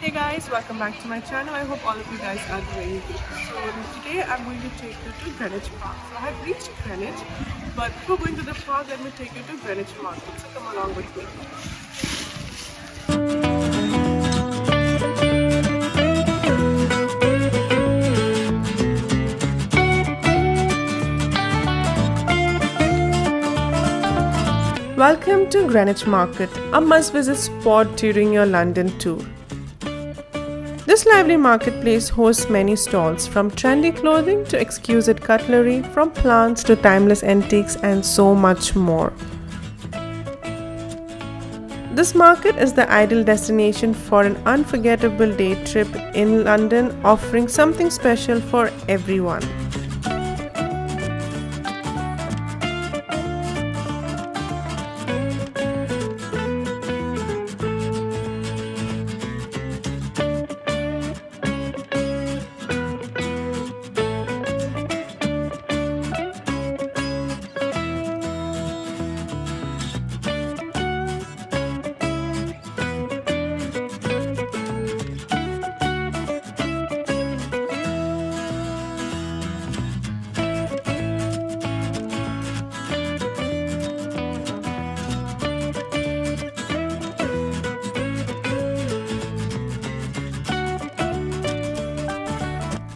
Hey guys, welcome back to my channel. I hope all of you guys are doing good. So today I'm going to take you to Greenwich Park. So I have reached Greenwich, but before going to the park, let me take you to Greenwich Market. So come along with me. Welcome to Greenwich Market, a must-visit spot during your London tour. This lively marketplace hosts many stalls, from trendy clothing to exquisite cutlery, from plants to timeless antiques, and so much more. This market is the ideal destination for an unforgettable day trip in London, offering something special for everyone.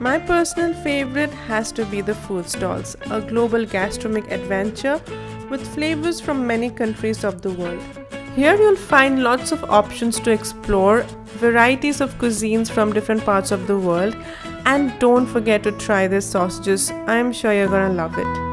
My personal favorite has to be the food stalls, a global gastronomic adventure with flavors from many countries of the world. Here you'll find lots of options to explore, varieties of cuisines from different parts of the world, and don't forget to try their sausages. I'm sure you're gonna love it.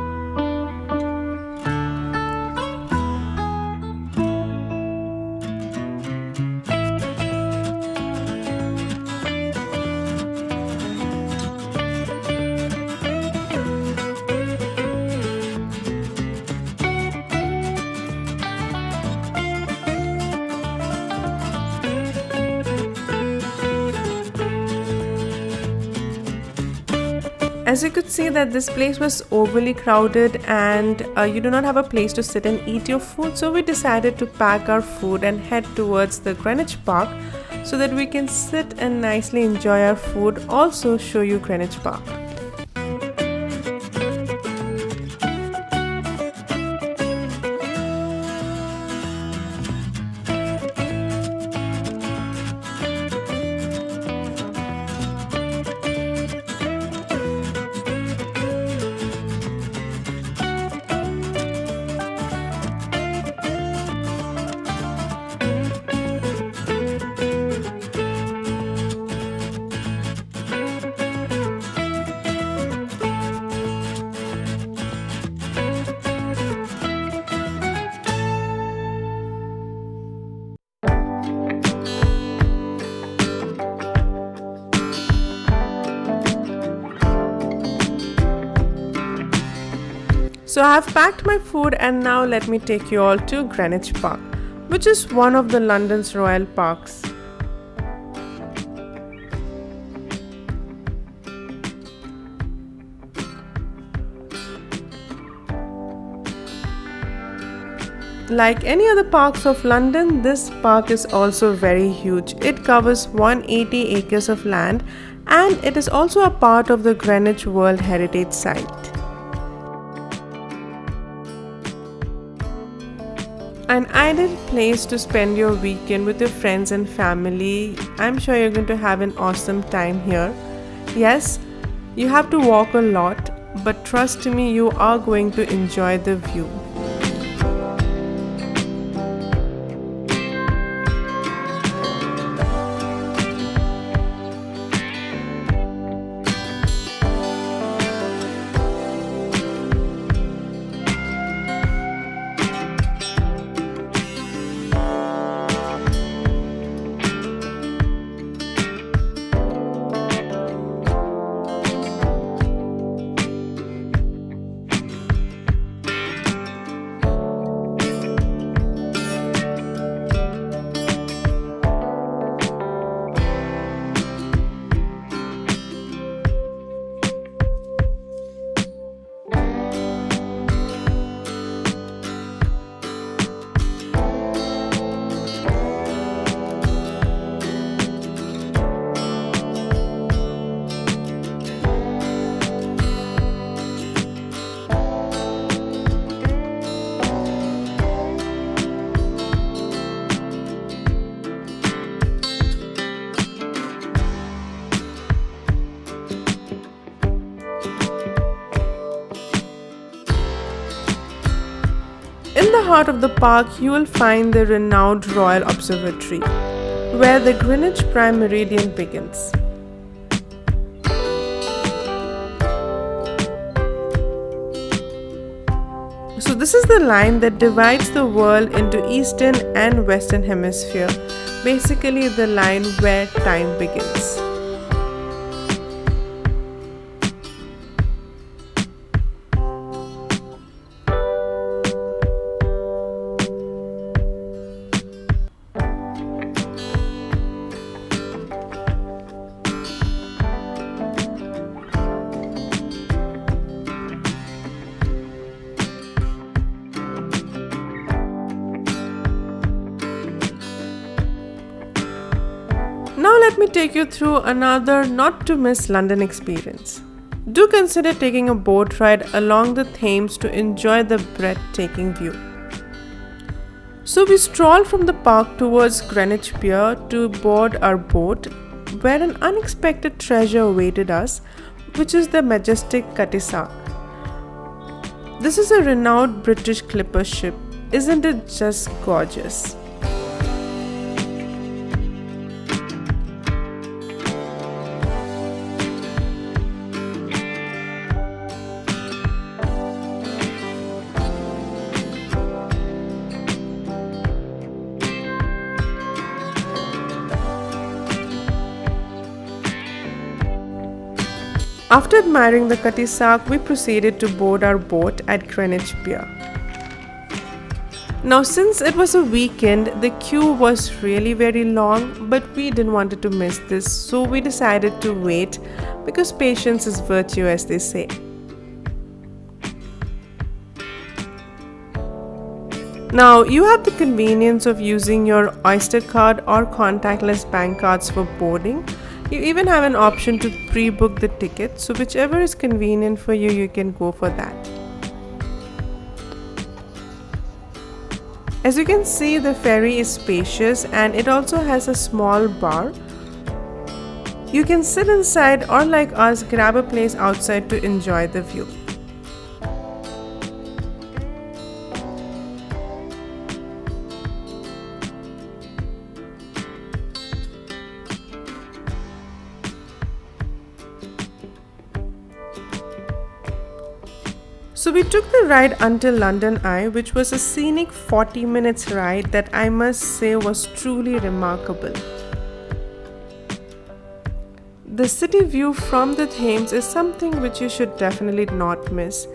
As you could see that this place was overly crowded and you do not have a place to sit and eat your food, so we decided to pack our food and head towards the Greenwich Park so that we can sit and nicely enjoy our food, also show you Greenwich Park. So I have packed my food and now let me take you all to Greenwich Park, which is one of the London's royal parks. Like any other parks of London, this park is also very huge. It covers 180 acres of land and it is also a part of the Greenwich World Heritage Site. An ideal place to spend your weekend with your friends and family. I'm sure you're going to have an awesome time here. Yes, you have to walk a lot, but trust me, you are going to enjoy the view. heart of the park, you will find the renowned Royal Observatory, where the Greenwich Prime Meridian begins. So this is the line that divides the world into Eastern and Western Hemisphere, basically the line where time begins. Now let me take you through another not to miss London experience. Do consider taking a boat ride along the Thames to enjoy the breathtaking view. So we strolled from the park towards Greenwich Pier to board our boat, where an unexpected treasure awaited us, which is the majestic Cutty-Sark. This is a renowned British clipper ship. Isn't it just gorgeous? After admiring the Cutty-Sark, we proceeded to board our boat at Greenwich Pier. Now, since it was a weekend, the queue was really very long, but we didn't want to miss this, so we decided to wait because patience is virtue, as they say. Now, you have the convenience of using your Oyster card or contactless bank cards for boarding. You even have an option to pre-book the ticket, so whichever is convenient for you, you can go for that. As you can see, the ferry is spacious and it also has a small bar. You can sit inside or, like us, grab a place outside to enjoy the view. So we took the ride until London Eye, which was a scenic 40 minutes ride that I must say was truly remarkable. The city view from the Thames is something which you should definitely not miss.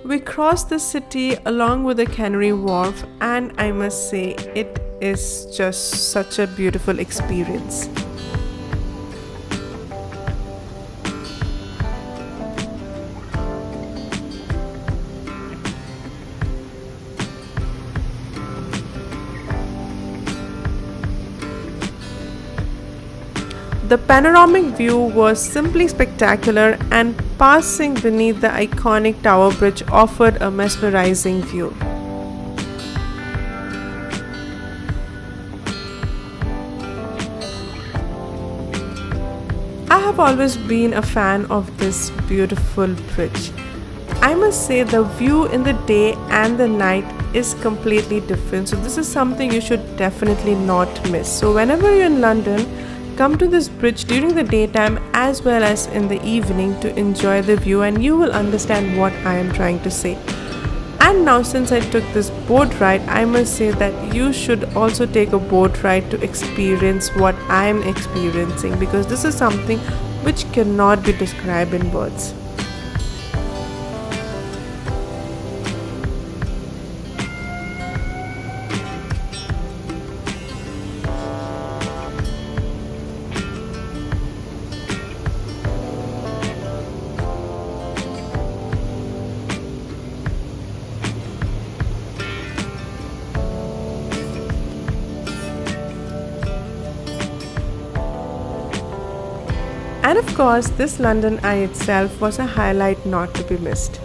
We crossed the city along with the Canary Wharf, and I must say it is just such a beautiful experience. The panoramic view was simply spectacular, and passing beneath the iconic Tower Bridge offered a mesmerizing view. I have always been a fan of this beautiful bridge. I must say the view in the day and the night is completely different, so this is something you should definitely not miss. So whenever you're in London, come to this bridge during the daytime as well as in the evening to enjoy the view, and you will understand what I am trying to say. And now, since I took this boat ride, I must say that you should also take a boat ride to experience what I am experiencing, because this is something which cannot be described in words. And of course, this London Eye itself was a highlight not to be missed.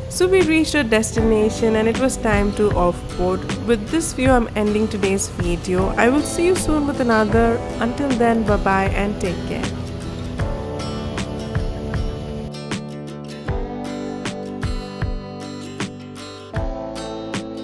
So we reached our destination and it was time to off-board. With this view, I'm ending today's video. I will see you soon with another. Until then, bye-bye and take care.